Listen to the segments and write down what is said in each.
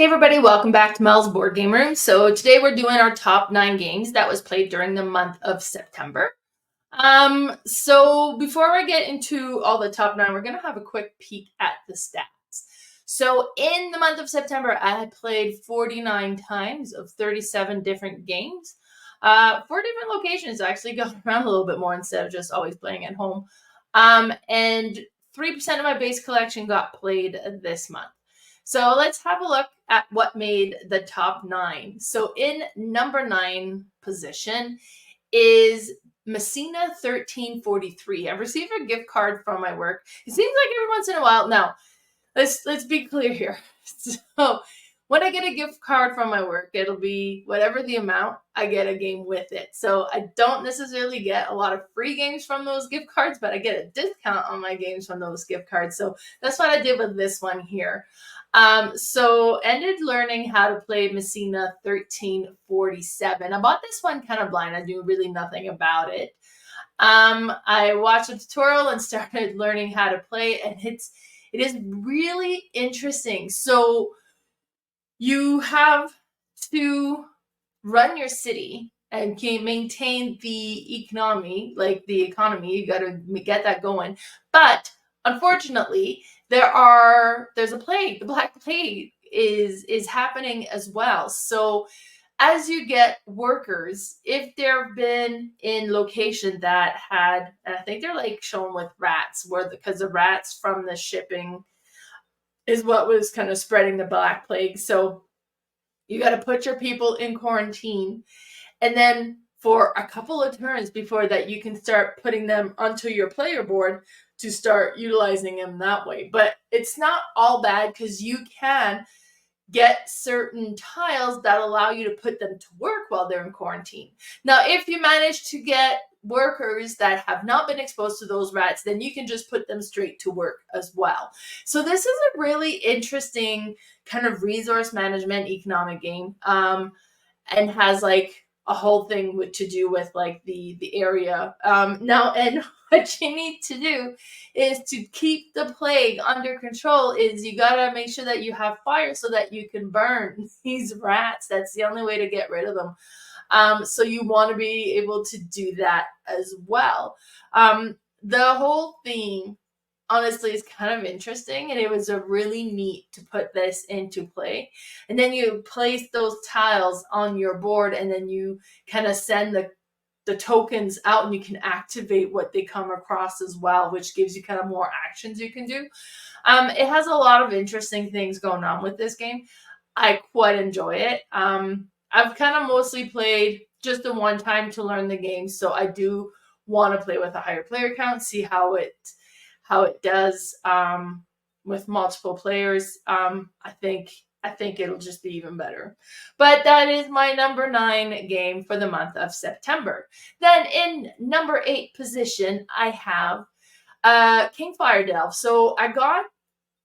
Hey everybody, welcome back to Mel's Board Game Room. So today we're doing our top 9 games that was played during the month of September. So before I get into all the top 9, we're going to have a quick peek at the stats. So in the month of September, I had played 49 times of 37 different games. 4 different locations. I actually got around a little bit more instead of just always playing at home. And 3% of my base collection got played this month. So let's have a look at what made the top 9. So in number 9 position is Messina 1343. I've received a gift card from my work. It seems like every once in a while. Now, let's be clear here. So when I get a gift card from my work, it'll be whatever the amount, I get a game with it. So I don't necessarily get a lot of free games from those gift cards, but I get a discount on my games from those gift cards. So that's what I did with this one here. So ended learning how to play Messina 1347. I bought this one kind of blind. I knew really nothing about it. I watched a tutorial and started learning how to play, and it is really interesting. So you have to run your city and can maintain the economy, you got to get that going. But unfortunately, there's a plague. The Black Plague is happening as well. So as you get workers, if they've been in location that had, and I think they're like shown with rats, because the rats from the shipping is what was kind of spreading the Black Plague. So you got to put your people in quarantine, and then for a couple of turns before that, you can start putting them onto your player board to start utilizing them that way. But it's not all bad, because you can get certain tiles that allow you to put them to work while they're in quarantine. Now, if you manage to get workers that have not been exposed to those rats, then you can just put them straight to work as well. So this is a really interesting kind of resource management economic game, and has like a whole thing to do with like the area. Now, and what you need to do is to keep the plague under control is you got to make sure that you have fire so that you can burn these rats. That's the only way to get rid of them. So you want to be able to do that as well. The whole theme, honestly, is kind of interesting, and it was a really neat to put this into play. And then you place those tiles on your board, and then you kind of send the tokens out, and you can activate what they come across as well, which gives you kind of more actions you can do. It has a lot of interesting things going on with this game. I quite enjoy it. I've kind of mostly played just the one time to learn the game, so I do want to play with a higher player count, see how it does with multiple players. I think it'll just be even better. But that is my number 9 game for the month of September. Then in number 8 position, I have Kinfire Delve. So I got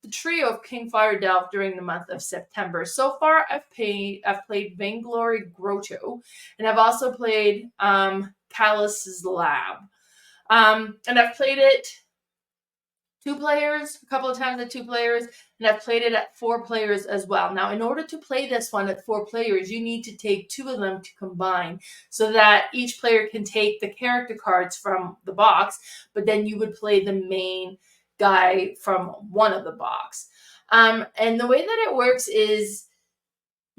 the trio of Kinfire Delve during the month of September. So far, I've played Vainglory Grotto, and I've also played Callus's Lab. And I've played it 2 players, a couple of times at 2 players, and I've played it at 4 players as well. Now, in order to play this one at 4 players, you need to take 2 of them to combine so that each player can take the character cards from the box, but then you would play the main guy from one of the box. And the way that it works is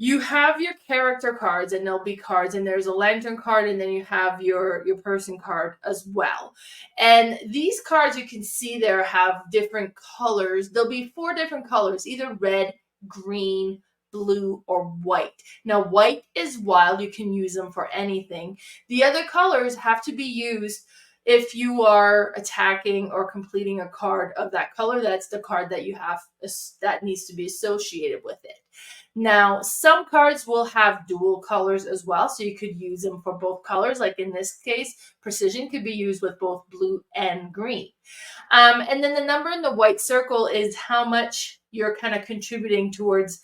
you have your character cards, and there'll be cards, and there's a lantern card, and then you have your person card as well. And these cards, you can see there, have different colors. There'll be 4 different colors, either red, green, blue, or white. Now, white is wild. You can use them for anything. The other colors have to be used if you are attacking or completing a card of that color. That's the card that you have that needs to be associated with it. Now, some cards will have dual colors as well, so you could use them for both colors. Like in this case, Precision could be used with both blue and green. And then the number in the white circle is how much you're kind of contributing towards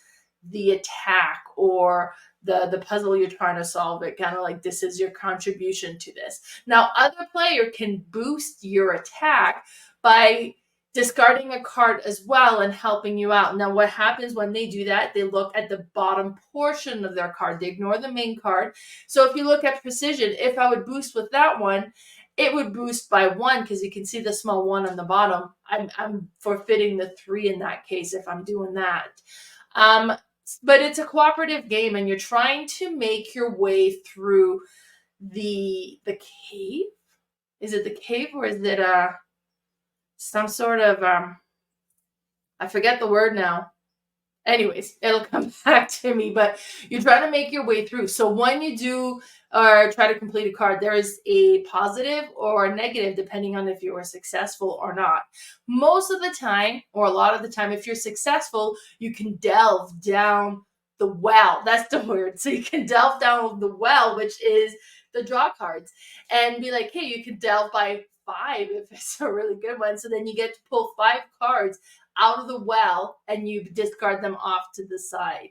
the attack or the puzzle you're trying to solve. It kind of like, this is your contribution to this. Now, other player can boost your attack by discarding a card as well and helping you out. Now, what happens when they do that? They look at the bottom portion of their card. They ignore the main card. So if you look at precision, if I would boost with that one, it would boost by 1 because you can see the small 1 on the bottom. I'm forfeiting the 3 in that case if I'm doing that. But it's a cooperative game, and you're trying to make your way through the cave. Is it the cave, or is it some sort of I forget the word now. Anyways, it'll come back to me, but you're trying to make your way through. So when you do or try to complete a card, there is a positive or a negative depending on if you were successful or not. Most of the time, or a lot of the time, if you're successful, you can delve down the well. That's the word. So you can delve down the well, which is the draw cards, and be like, hey, you can delve by 5 if it's a really good one. So then you get to pull 5 cards out of the well and you discard them off to the side.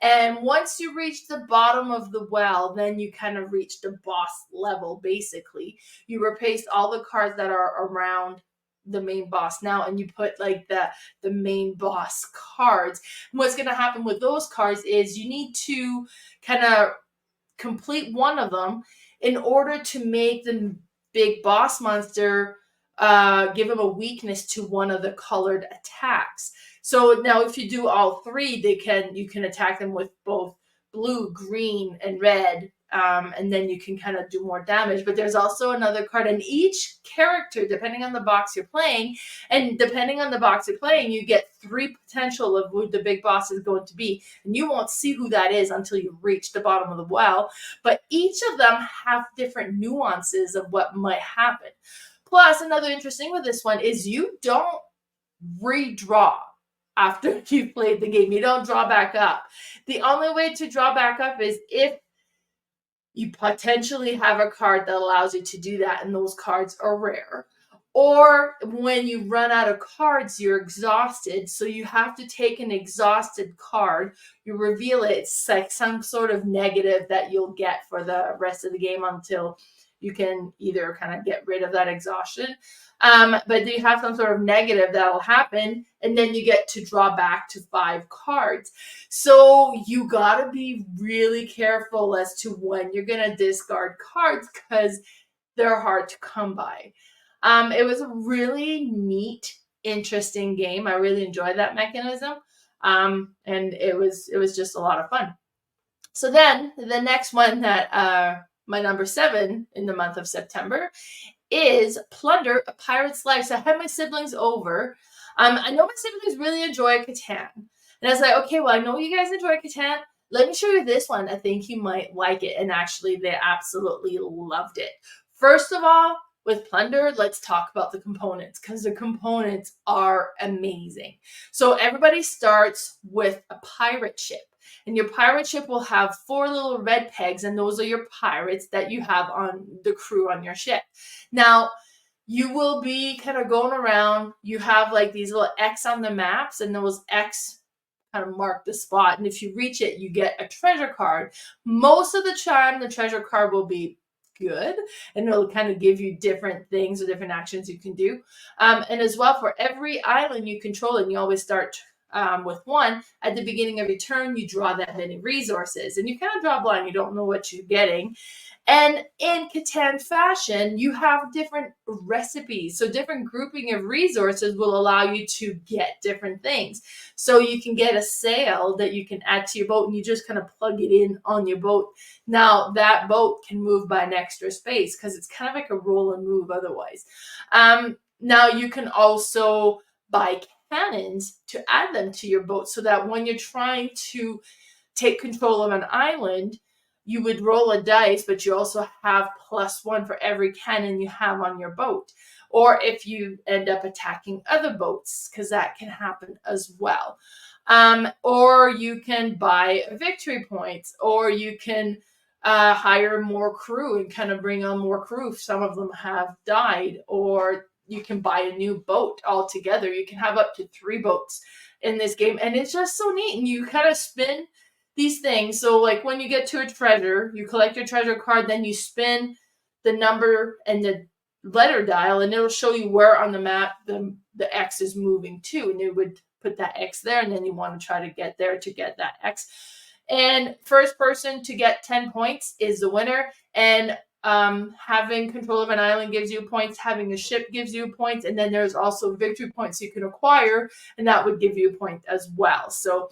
And once you reach the bottom of the well, then you kind of reach the boss level, basically. You replace all the cards that are around the main boss now, and you put like the main boss cards. And what's going to happen with those cards is you need to kind of complete one of them in order to make the big boss monster give him a weakness to one of the colored attacks. So now if you do all 3, you can attack them with both blue, green, and red. And then you can kind of do more damage. But there's also another card, and each character, depending on the box you're playing, you get 3 potential of who the big boss is going to be. And you won't see who that is until you reach the bottom of the well. But each of them have different nuances of what might happen. Plus, another interesting with this one is you don't redraw after you've played the game. You don't draw back up. The only way to draw back up is if you potentially have a card that allows you to do that, and those cards are rare. Or when you run out of cards, you're exhausted, so you have to take an exhausted card. You reveal it. It's like some sort of negative that you'll get for the rest of the game until you can either kind of get rid of that exhaustion. But you have some sort of negative that will happen, and then you get to draw back to 5 cards. So you got to be really careful as to when you're going to discard cards because they're hard to come by. It was a really neat, interesting game. I really enjoyed that mechanism. And it was just a lot of fun. So then the next one that my number 7 in the month of September is Plunder, A Pirate's Life. So I had my siblings over. I know my siblings really enjoy Catan. And I was like, okay, well, I know you guys enjoy Catan. Let me show you this one. I think you might like it. And actually, they absolutely loved it. First of all, with Plunder, let's talk about the components because the components are amazing. So everybody starts with a pirate ship. And your pirate ship will have 4 little red pegs, and those are your pirates that you have on the crew on your ship. Now, you will be kind of going around. You have like these little X on the maps, and those X kind of mark the spot. And if you reach it, you get a treasure card. Most of the time, the treasure card will be good, and it'll kind of give you different things or different actions you can do. And as well, for every island you control, and you always start with 1, at the beginning of your turn, you draw that many resources, and you kind of draw blind. You don't know what you're getting. And in Catan fashion, you have different recipes. So different grouping of resources will allow you to get different things. So you can get a sail that you can add to your boat, and you just kind of plug it in on your boat. Now that boat can move by an extra space because it's kind of like a roll and move otherwise. Now you can also buy cannons to add them to your boat so that when you're trying to take control of an island, you would roll a dice, but you also have +1 for every cannon you have on your boat. Or if you end up attacking other boats, because that can happen as well. Or you can buy victory points, or you can hire more crew and kind of bring on more crew. Some of them have died, or you can buy a new boat altogether. You can have up to 3 boats in this game, and it's just so neat. And you kind of spin these things. So like when you get to a treasure, you collect your treasure card, then you spin the number and the letter dial, and it'll show you where on the map the X is moving to, and it would put that X there, and then you want to try to get there to get that X. And first person to get 10 points is the winner. And having control of an island gives you points, having a ship gives you points, and then there's also victory points you can acquire, and that would give you a point as well. So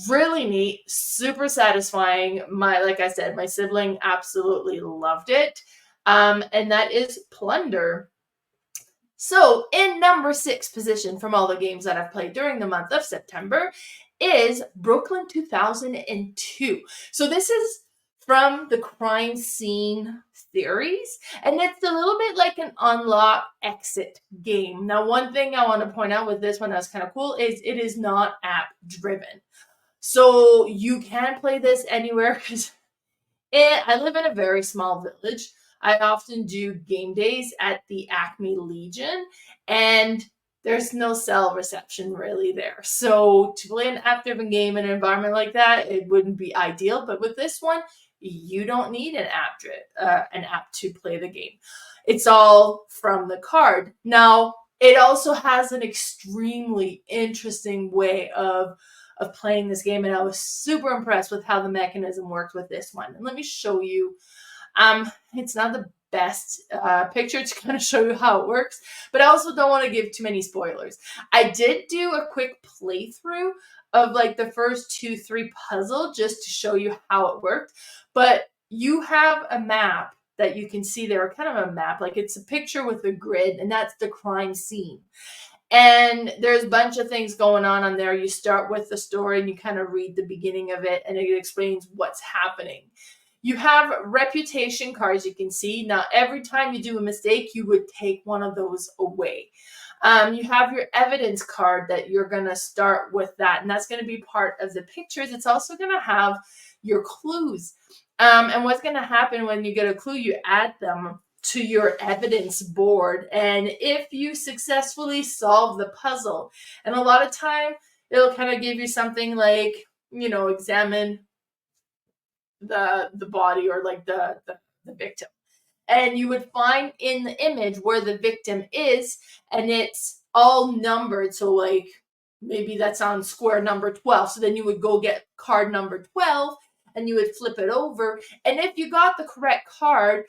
really neat, super satisfying. Like I said, my sibling absolutely loved it. And that is Plunder. So in number 6 position from all the games that I've played during the month of September is Brooklyn 2002. So this is from the Crime Scene series, and it's a little bit like an unlock exit game. Now, one thing I want to point out with this one that's kind of cool is it is not app driven. So you can play this anywhere, because I live in a very small village. I often do game days at the Acme Legion, and there's no cell reception really there. So to play an app-driven game in an environment like that, it wouldn't be ideal. But with this one, you don't need an app to play the game. It's all from the card. Now, it also has an extremely interesting way of playing this game, and I was super impressed with how the mechanism worked with this one. And let me show you. It's not the best picture to kind of show you how it works, but I also don't want to give too many spoilers. I did do a quick playthrough of like the first 2-3 puzzle just to show you how it worked, but you have a map that you can see there, kind of a map, like it's a picture with a grid, and that's the crime scene. And there's a bunch of things going on there. You start with the story and you kind of read the beginning of it, and it explains what's happening. You have reputation cards you can see. Now, every time you do a mistake, you would take one of those away. You have your evidence card that you're going to start with that, and that's going to be part of the pictures. It's also going to have your clues. And what's going to happen when you get a clue, you add them to your evidence board, and if you successfully solve the puzzle, and a lot of time it'll kind of give you something like, examine the body, or like the victim, and you would find in the image where the victim is, and it's all numbered. So like maybe that's on square number 12, so then you would go get card number 12 and you would flip it over, and if you got the correct card,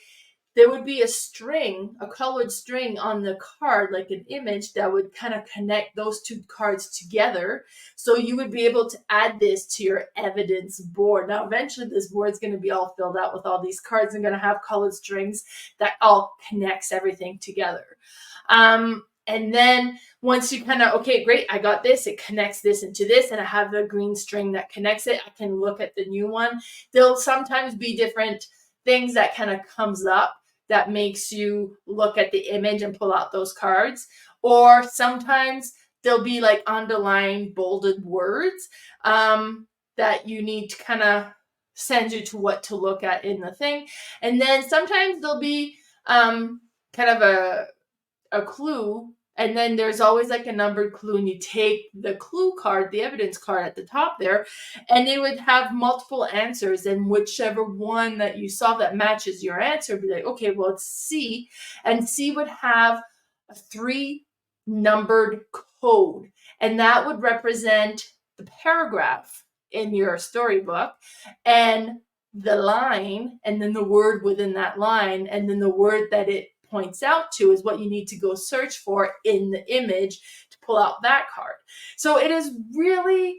there would be a colored string on the card, like an image that would kind of connect those two cards together. So you would be able to add this to your evidence board. Now, eventually this board is going to be all filled out with all these cards and going to have colored strings that all connects everything together. And then once you kind of, okay, great, I got this, it connects this into this, and I have the green string that connects it, I can look at the new one. There'll sometimes be different things that kind of comes up that makes you look at the image and pull out those cards. Or sometimes there'll be like underlined, bolded words that you need to kind of send you to what to look at in the thing. And then sometimes there'll be kind of a clue, and then there's always like a numbered clue, and you take the clue card, the evidence card at the top there, and it would have multiple answers, and whichever one that you saw that matches your answer, be like, okay, well, it's C, and C would have a 3 numbered code, and that would represent the paragraph in your storybook, and the line, and then the word within that line, and then the word that it points out to is what you need to go search for in the image to pull out that card. So it is really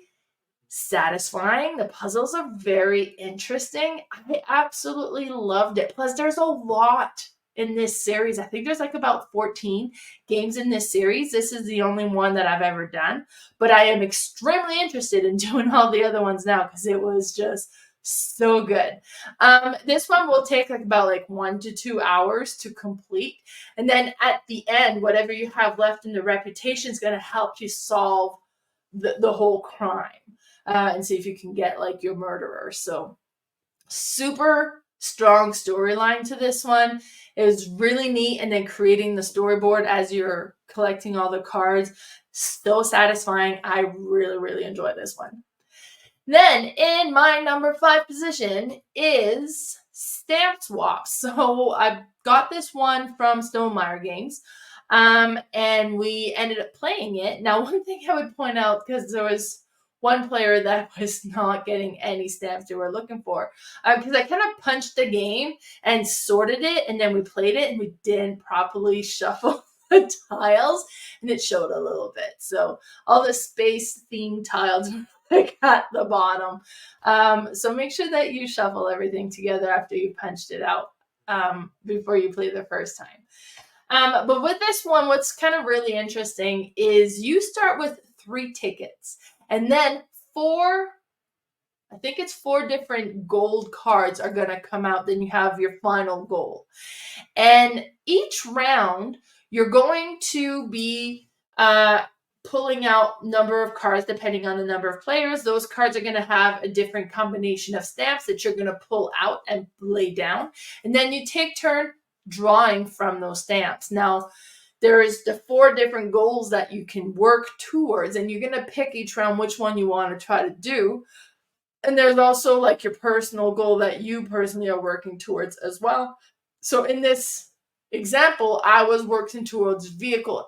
satisfying. The puzzles are very interesting. I absolutely loved it. Plus, there's a lot in this series. I think there's like about 14 games in this series. This is the only one that I've ever done, but I am extremely interested in doing all the other ones now because it was just so good. This one will take about 1 to 2 hours to complete, and then at the end, whatever you have left in the reputation is going to help you solve the whole crime and see if you can get your murderer. So super strong storyline to this one. It was really neat, and then creating the storyboard as you're collecting all the cards, so satisfying. I really enjoyed this one. Then in my number 5 position is stamp swaps. So I got this one from Stonemeyer Games, and we ended up playing it. Now, one thing I would point out, because there was one player that was not getting any stamps they were looking for, because I kind of punched the game and sorted it, and then we played it, and we didn't properly shuffle the tiles, and it showed a little bit. So all the space themed tiles like at the bottom. So make sure that you shuffle everything together after you punched it out, before you play the first time. But with this one, what's kind of really interesting is you start with 3 tickets, and then 4 different gold cards are going to come out. Then you have your final goal. And each round, you're going to be pulling out number of cards depending on the number of players. Those cards are going to have a different combination of stamps that you're going to pull out and lay down. And then you take turn drawing from those stamps. Now, there's the 4 different goals that you can work towards, and you're going to pick each round which one you want to try to do. And there's also like your personal goal that you personally are working towards as well. So in this example, I was working towards vehicle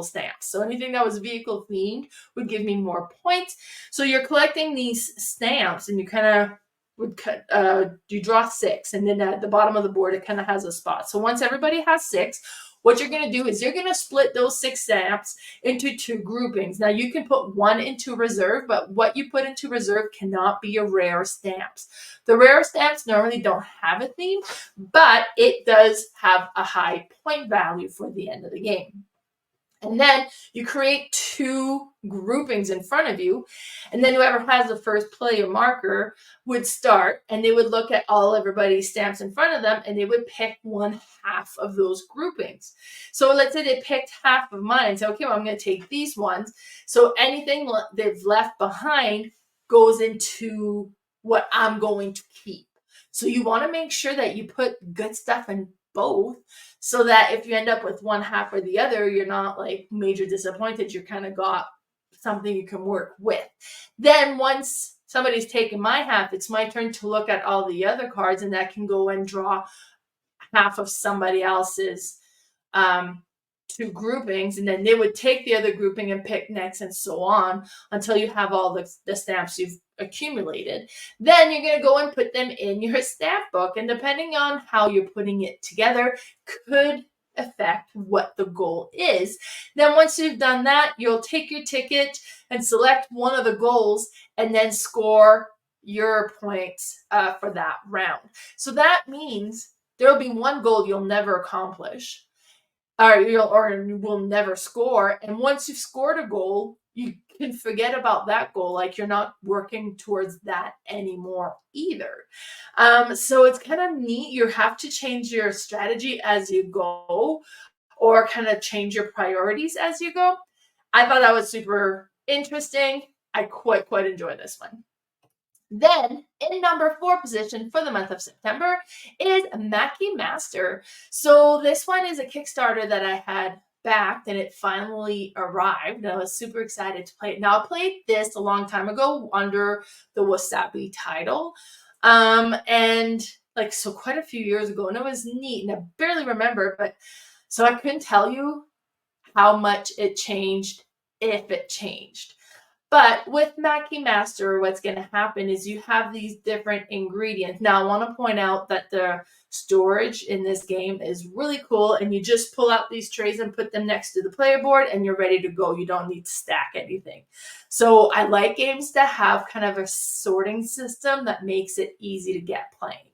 stamps. So anything that was vehicle themed would give me more points. So you're collecting these stamps, and you kind of would you draw 6, and then at the bottom of the board it kind of has a spot. So once everybody has 6, what you're going to do is you're going to split those 6 stamps into 2 groupings. Now, you can put 1 into reserve, but what you put into reserve cannot be your rare stamps. The rare stamps normally don't have a theme, but it does have a high point value for the end of the game. And then you create 2 groupings in front of you, and then whoever has the first player marker would start, and they would look at everybody's stamps in front of them, and they would pick 1/2 of those groupings. So let's say they picked half of mine. So, okay, well, I'm going to take these ones. So anything they've left behind goes into what I'm going to keep. So you want to make sure that you put good stuff in both, so that if you end up with 1/2 or the other, you're not like major disappointed. You kind of got something you can work with. Then once somebody's taken my half, it's my turn to look at all the other cards, and that can go and draw half of somebody else's 2 groupings, and then they would take the other grouping and pick next, and so on until you have all the stamps you've accumulated. Then you're going to go and put them in your stamp book, and depending on how you're putting it together could affect what the goal is. Then once you've done that, you'll take your ticket and select one of the goals, and then score your points for that round. So that means there will be one goal you'll never accomplish, or you will never score. And once you've scored a goal, you can forget about that goal. Like, you're not working towards that anymore either. So it's kind of neat. You have to change your strategy as you go, or kind of change your priorities as you go. I thought that was super interesting. I quite enjoyed this one. Then, in number 4 position for the month of September is Maki Master. So this one is a Kickstarter that I had backed, and it finally arrived. I was super excited to play it. Now, I played this a long time ago under the Wasabi title, and so quite a few years ago, and it was neat, and I barely remember, but so I couldn't tell you how much it changed, if it changed. But with Maki Master, what's going to happen is you have these different ingredients. Now, I want to point out that the storage in this game is really cool, and you just pull out these trays and put them next to the player board, and you're ready to go. You don't need to stack anything. So I like games that have kind of a sorting system that makes it easy to get playing.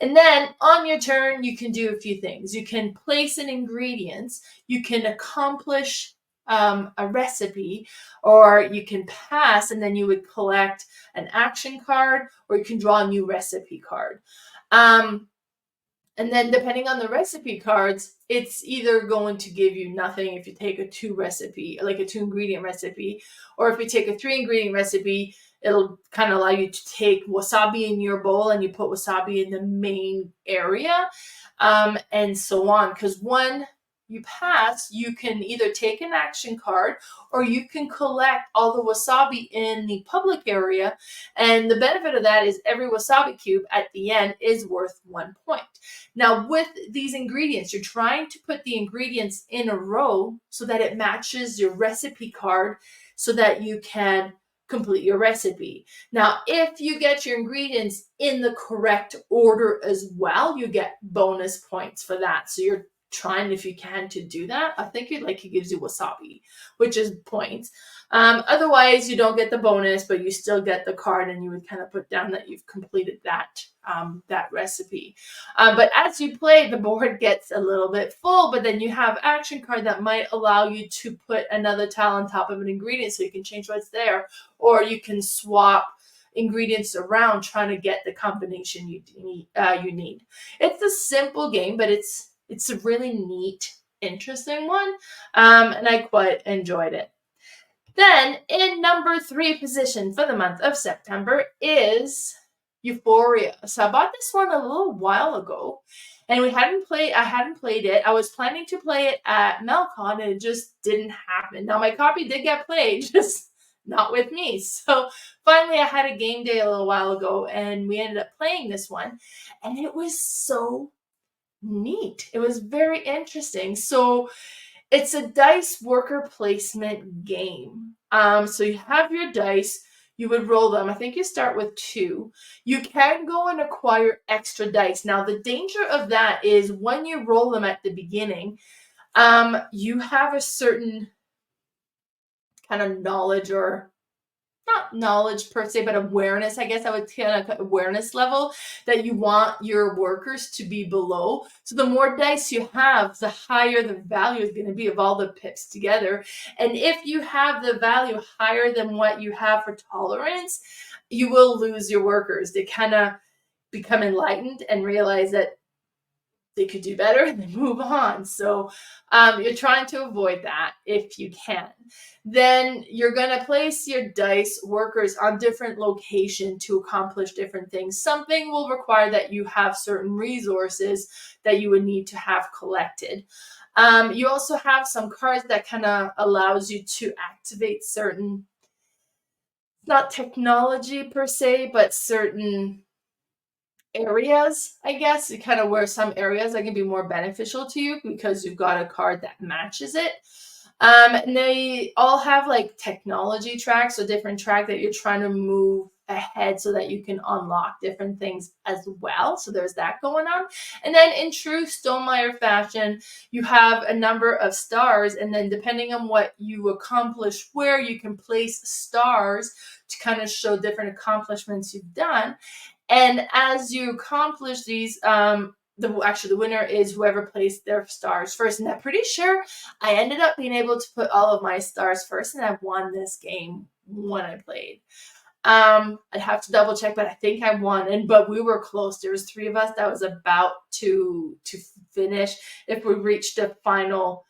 And then on your turn, you can do a few things. You can place an ingredient. You can accomplish a recipe, or you can pass, and then you would collect an action card, or you can draw a new recipe card. And then depending on the recipe cards, it's either going to give you nothing if you take a 2-ingredient recipe, or if you take a 3-ingredient recipe, it'll kind of allow you to take wasabi in your bowl, and you put wasabi in the main area, and so on. Because one you pass, you can either take an action card or you can collect all the wasabi in the public area. And the benefit of that is every wasabi cube at the end is worth 1 point. Now, with these ingredients, you're trying to put the ingredients in a row so that it matches your recipe card so that you can complete your recipe. Now, if you get your ingredients in the correct order as well, you get bonus points for that. So you're trying, if you can, to do that. I think it gives you wasabi, which is points. Otherwise, you don't get the bonus, but you still get the card, and you would kind of put down that you've completed that recipe. But as you play, the board gets a little bit full, but then you have action card that might allow you to put another tile on top of an ingredient so you can change what's there, or you can swap ingredients around trying to get the combination you need. It's a simple game, but it's a really neat, interesting one, and I quite enjoyed it. Then, in number 3 position for the month of September is Euphoria. So I bought this one a little while ago, and I hadn't played it. I was planning to play it at Melcon, and it just didn't happen. Now, my copy did get played, just not with me. So finally, I had a game day a little while ago, and we ended up playing this one, and it was so neat. It was very interesting. So it's a dice worker placement game. So you have your dice, you would roll them. I think you start with 2. You can go and acquire extra dice. Now, the danger of that is when you roll them at the beginning, you have a certain kind of knowledge, or not knowledge per se, but awareness, I guess I would kind of awareness level that you want your workers to be below. So the more dice you have, the higher the value is going to be of all the pips together. And if you have the value higher than what you have for tolerance, you will lose your workers. They kind of become enlightened and realize that they could do better and then move on. So you're trying to avoid that if you can. Then you're going to place your dice workers on different locations to accomplish different things. Something will require that you have certain resources that you would need to have collected. You also have some cards that kind of allows you to activate certain, not technology per se, but certain areas, I guess, kind of where some areas that can be more beneficial to you because you've got a card that matches it. And they all have like technology tracks, so different track that you're trying to move ahead so that you can unlock different things as well. So there's that going on. And then in true Stonemaier fashion, you have a number of stars, and then depending on what you accomplish, where you can place stars to kind of show different accomplishments you've done. And as you accomplish these, the winner is whoever placed their stars first. And I'm pretty sure I ended up being able to put all of my stars first, and I won this game when I played. I'd have to double check, but I think I won. But we were close. There was 3 of us that was about to finish. If we reached the final,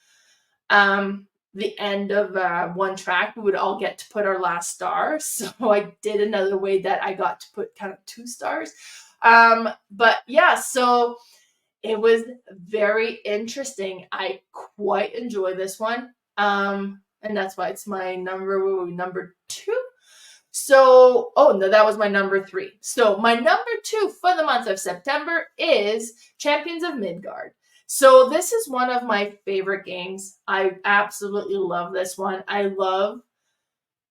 the end of one track, we would all get to put our last star. So I did another way that I got to put kind of 2 stars. But yeah, so it was very interesting. I quite enjoy this one. And that's why it's my number 2. So, no, that was my number 3. So my number 2 for the month of September is Champions of Midgard. So this is one of my favorite games. I absolutely love this one. I love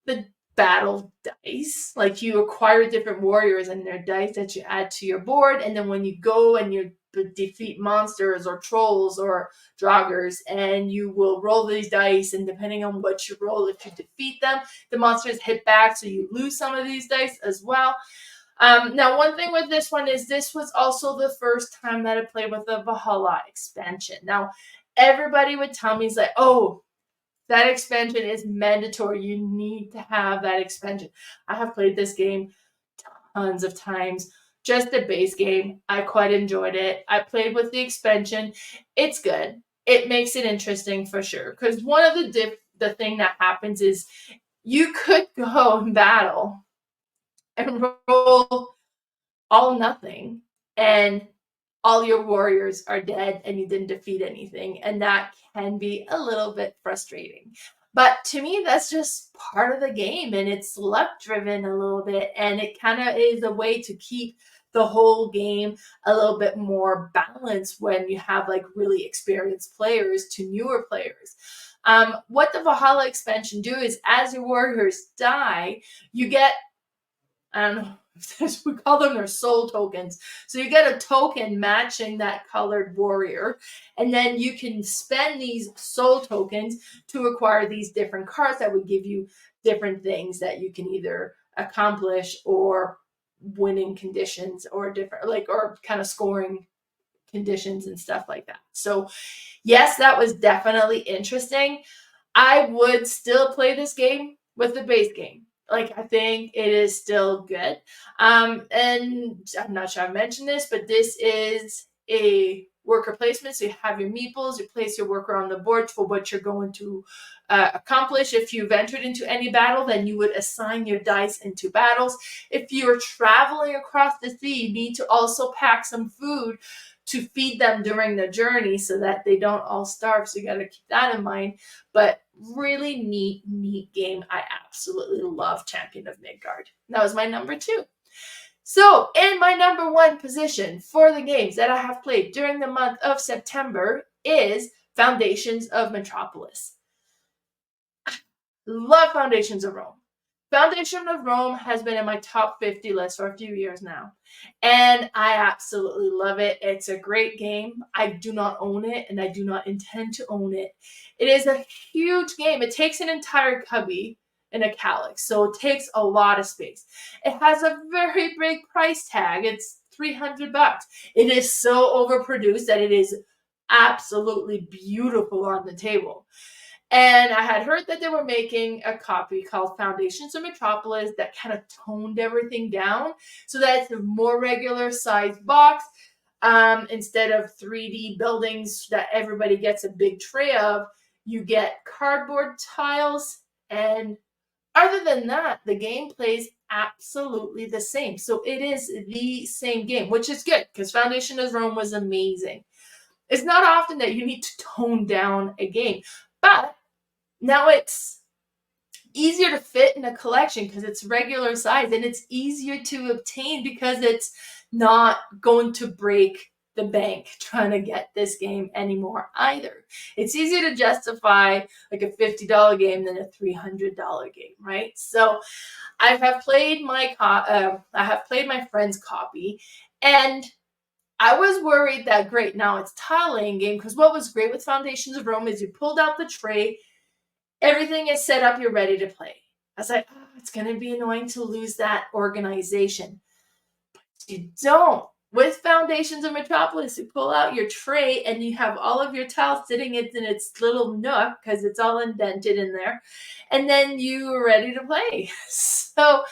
the battle dice. Like, you acquire different warriors and their dice that you add to your board. And then when you go and you defeat monsters or trolls or draugrs, and you will roll these dice, and depending on what you roll, if you defeat them, the monsters hit back, so you lose some of these dice as well. Now, one thing with this one is this was also the first time that I played with the Valhalla expansion. Now, everybody would tell me, it's like, oh, that expansion is mandatory. You need to have that expansion. I have played this game tons of times. Just the base game, I quite enjoyed it. I played with the expansion. It's good. It makes it interesting for sure. Because one of the thing that happens is you could go in battle and roll all nothing, and all your warriors are dead and you didn't defeat anything. And that can be a little bit frustrating. But to me, that's just part of the game, and it's luck driven a little bit. And it kind of is a way to keep the whole game a little bit more balanced when you have like really experienced players to newer players. What the Valhalla expansion do is as your warriors die, you get, I don't know, we call them their soul tokens. So you get a token matching that colored warrior, and then you can spend these soul tokens to acquire these different cards that would give you different things that you can either accomplish or winning conditions or different, like, or kind of scoring conditions and stuff like that. So yes, that was definitely interesting. I would still play this game with the base game. Like, I think it is still good. And I'm not sure I mentioned this, but this is a worker placement. So you have your meeples, you place your worker on the board for what you're going to accomplish. If you've entered into any battle, then you would assign your dice into battles. If you're traveling across the sea, you need to also pack some food to feed them during the journey so that they don't all starve. So you got to keep that in mind. But really neat game. I absolutely love Champion of Midgard. That was my number 2. So in my number 1 position for the games that I have played during the month of September is Foundations of Metropolis. Love Foundations of Rome. Foundation of Rome has been in my top 50 list for a few years now, and I absolutely love it. It's a great game. I do not own it, and I do not intend to own it. It is a huge game. It takes an entire cubby in a calyx, so it takes a lot of space. It has a very big price tag. It's $300. It is so overproduced that it is absolutely beautiful on the table. And I had heard that they were making a copy called Foundations of Metropolis that kind of toned everything down so that it's a more regular sized box. Instead of 3D buildings that everybody gets a big tray of, you get cardboard tiles. And other than that, the game plays absolutely the same. So it is the same game, which is good because Foundation of Rome was amazing. It's not often that you need to tone down a game, but now it's easier to fit in a collection because it's regular size, and it's easier to obtain because it's not going to break the bank trying to get this game anymore either. It's easier to justify like a $50 game than a $300 game, right? So I have played my friend's copy, and I was worried that great, now it's tile laying game, because what was great with Foundations of Rome is you pulled out the tray, everything is set up, you're ready to play. I was like, oh, it's going to be annoying to lose that organization. But you don't. With Foundations of Metropolis, you pull out your tray and you have all of your tiles sitting in its little nook because it's all indented in there. And then you're ready to play. So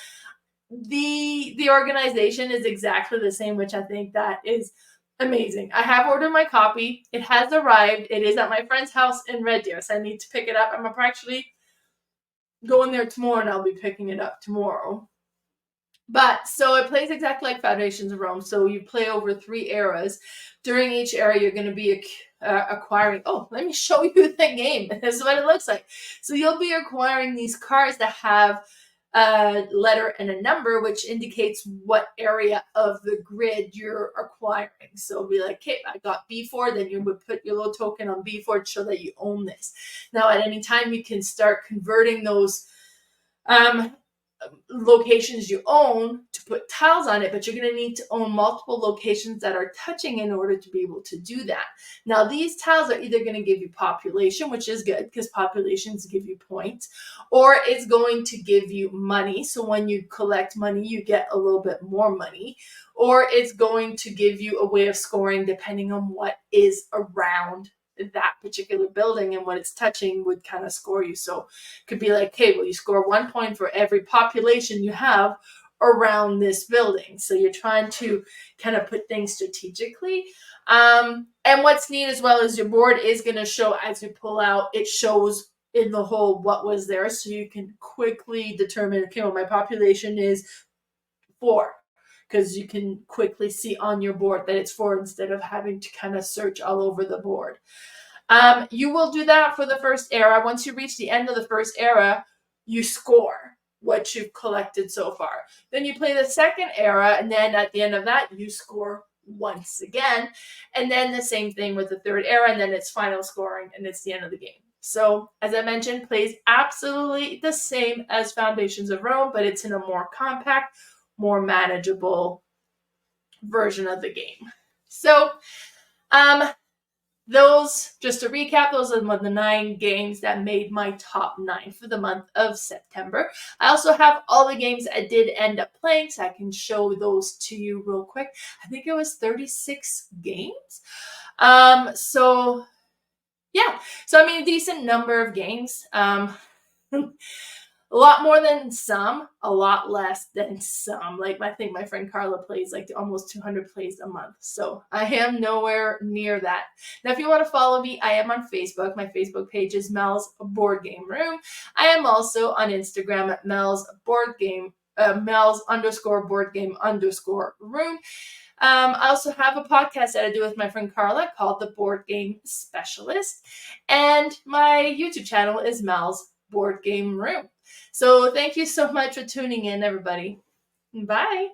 the organization is exactly the same, which I think that is amazing. I have ordered my copy. It has arrived. It is at my friend's house in Red Deer, so I need to pick it up. I'm actually going there tomorrow, and I'll be picking it up tomorrow. But so it plays exactly like Foundations of Rome. So you play over 3 eras. During each era, you're going to be acquiring. Oh, let me show you the game. This is what it looks like. So you'll be acquiring these cards that have a letter and a number, which indicates what area of the grid you're acquiring. So it'll be like, okay, I got B4, then you would put your little token on B4 to show that you own this. Now, at any time, you can start converting those locations you own to put tiles on it, but you're going to need to own multiple locations that are touching in order to be able to do that. Now, these tiles are either going to give you population, which is good because populations give you points, or it's going to give you money. So when you collect money, you get a little bit more money, or it's going to give you a way of scoring depending on what is around that particular building, and what it's touching would kind of score you. So it could be like, okay, well, you score 1 point for every population you have around this building. So you're trying to kind of put things strategically. And what's neat as well is your board is going to show, as you pull out, it shows in the whole what was there, so you can quickly determine, okay, well, my population is 4. because you can quickly see on your board that it's 4 instead of having to kind of search all over the board. You will do that for the first era. Once you reach the end of the first era, you score what you've collected so far. Then you play the second era, and then at the end of that, you score once again. And then the same thing with the third era, and then it's final scoring, and it's the end of the game. So, as I mentioned, plays absolutely the same as Foundations of Rome, but it's in a more compact, more manageable version of the game. So, those, just to recap, those are the 9 games that made my top 9 for the month of September. I also have all the games I did end up playing, so I can show those to you real quick. I think it was 36 games. So yeah, so I mean, a decent number of games. A lot more than some, a lot less than some. Like, I think my friend Carla plays like almost 200 plays a month. So I am nowhere near that. Now, if you want to follow me, I am on Facebook. My Facebook page is Mel's Board Game Room. I am also on Instagram at Mel's Board Game, Mel's_Board Game _room. I also have a podcast that I do with my friend Carla called The Board Game Specialist. And my YouTube channel is Mel's Board Game Room. So thank you so much for tuning in, everybody. Bye.